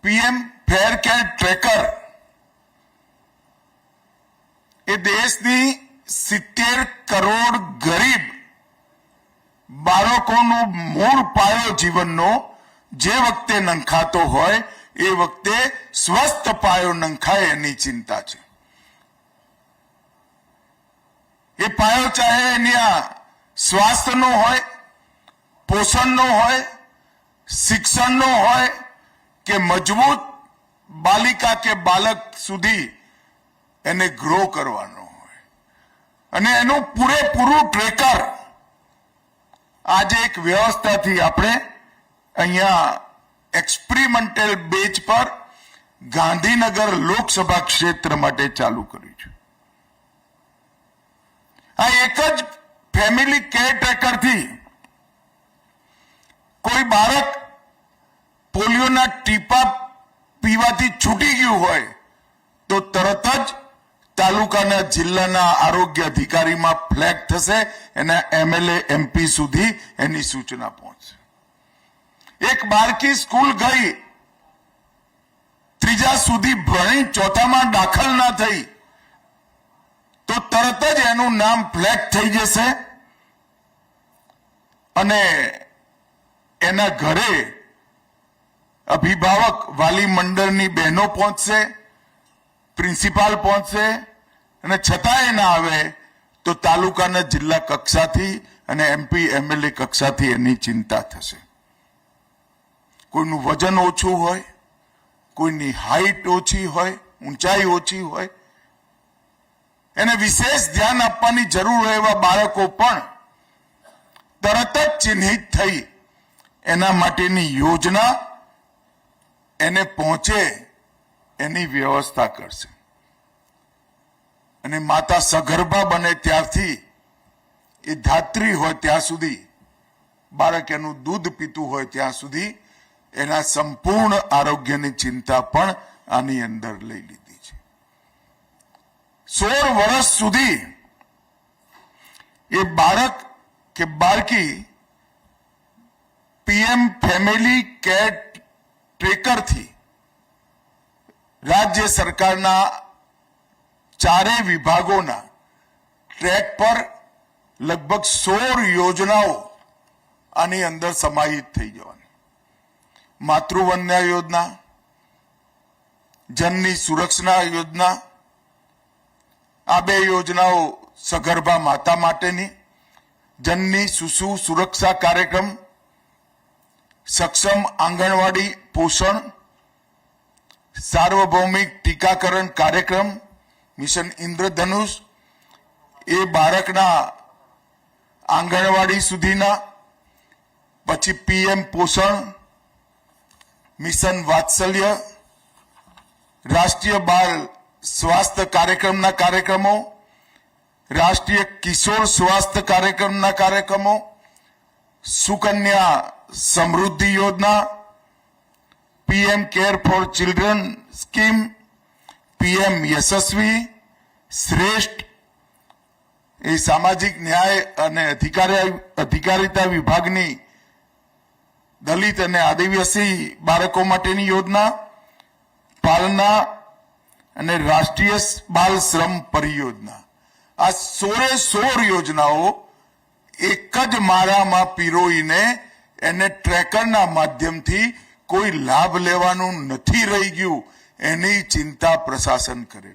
PM ફેર care tracker એ દેશની 70 કરોડ ગરીબ બાળકોનો મૂળ પાયો જીવનનો જે વખતે નંખાતો હોય એ વખતે સ્વસ્થ પાયો નંખાય એની ચિંતા છે. એ પાયો ચાહે એની સ્વાસ્થ્યનો હોય, પોષણનો હોય, શિક્ષણનો હોય કે મજબૂત બાલિકા કે બાળક સુધી એને ગ્રો કરવાનો હોય અને એનું પૂરેપૂરું ટ્રેકર આજે એક વ્યવસ્થાથી આપણે અહીંયા એક્સપેરિમેન્ટલ બેઝ પર ગાંધીનગર લોકસભા ક્ષેત્ર માટે ચાલુ કર્યું છે. આ એક જ ફેમિલી કેર ટ્રેકરથી કોઈ બાળક પોલિયોના ટીપા પીવાથી છૂટી ગયું હોય તો તરત જ તાલુકાના જિલ્લાના આરોગ્ય અધિકારીમાં ફ્લેગ થશે, એના એમએલએ એમપી સુધી એની સૂચના પહોંચશે. એક બાળકી સ્કૂલ ગઈ, ત્રીજા સુધી ભણી, ચોથામાં દાખલ ના થઈ તો તરત જ એનું નામ ફ્લેગ થઈ જશે અને એના ઘરે અભિભાવક વાલી મંડળની બહેનો પહોંચશે, પ્રિન્સિપાલ પહોંચશે અને છતાંય ના આવે તો તાલુકાના જિલ્લા કક્ષાથી અને એમપી એમએલએ કક્ષાથી એની ચિંતા થશે. કોઈનું વજન ઓછું હોય, કોઈની હાઈટ ઓછી હોય, ઊંચાઈ ઓછી હોય, એને વિશેષ ધ્યાન આપવાની જરૂર હોય એવા બાળકો પણ તરત જ ચિહ્નિત થઈ એના માટેની યોજના એને પહોંચે એની વ્યવસ્થા કરશે. અને માતા સગર્ભા બને ત્યારથી એ ધાત્રી હોય ત્યાં સુધી, બાળક એનું દૂધ પીતું હોય ત્યાં સુધી એના સંપૂર્ણ આરોગ્યની ચિંતા પણ આની અંદર લઈ લીધી છે. 16 વર્ષ સુધી એ બાળક કે બાળકી પીએમ ફેમિલી કેર ટ્રેકરથી રાજ્ય સરકારના 4 વિભાગોના ટ્રેક પર લગભગ 16 યોજનાઓ આની અંદર સમાહિત થઈ જવાની. માતૃવંદના યોજના, જનની સુરક્ષા યોજના, આ 2 યોજનાઓ સગર્ભા માતા માટેની, જનની શિશુ સુરક્ષા કાર્યક્રમ, સક્ષમ આંગણવાડી પોષણ, સાર્વભૌમિક ટીકાકરણ કાર્યક્રમ, મિશન ઇન્દ્રધનુષ, એ બાળકના આંગણવાડી સુધીના, પછી પીએમ પોષણ, મિશન વાત્સલ્ય, રાષ્ટ્રીય બાળ સ્વાસ્થ્ય કાર્યક્રમના કાર્યક્રમો, રાષ્ટ્રીય કિશોર સ્વાસ્થ્ય કાર્યક્રમના કાર્યક્રમો, Sukanya Samriddhi Yojana, PM care for children scheme, PM Yashasvi, Shreshta એ સામાજિક ન્યાય અને અધિકારીતા વિભાગની દલિત અને આદિવાસી બાળકો માટેની યોજના, પાલના અને રાષ્ટ્રીય બાલ શ્રમ પરિયોજના. આ 16 યોજનાઓ એક જ માળામાં પીરોઈને એને ટ્રેકરના માધ્યમથી કોઈ લાભ લેવાનું નથી રહી ગયું એની ચિંતા પ્રશાસન કરે.